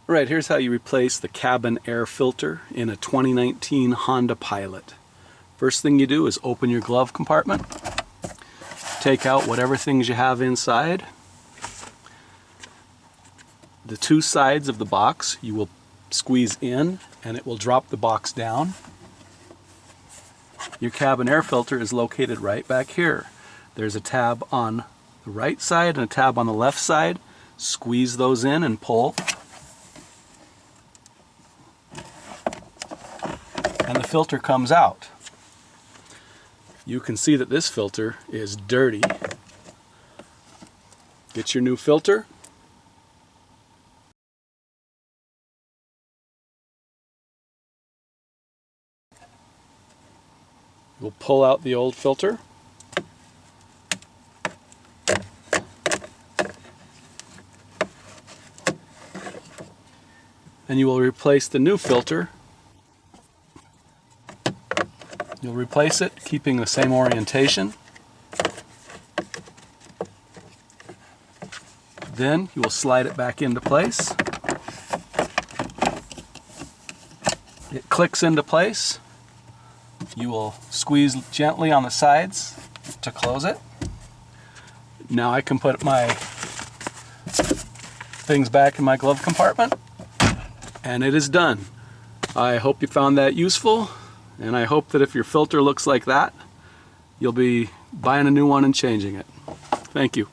Alright, here's how you replace the cabin air filter in a 2019 Honda Pilot. First thing you do is open your glove compartment, take out whatever things you have inside. The two sides of the box you will squeeze in and it will drop the box down. Your cabin air filter is located right back here. There's a tab on the right side and a tab on the left side. Squeeze those in and pull. And the filter comes out. You can see that this filter is dirty. Get your new filter. We'll pull out the old filter. And you will replace the new filter. You'll replace it, keeping the same orientation. Then you will slide it back into place. It clicks into place. You will squeeze gently on the sides to close it. Now I can put my things back in my glove compartment, and it is done. I hope you found that useful. And I hope that if your filter looks like that, you'll be buying a new one and changing it. Thank you.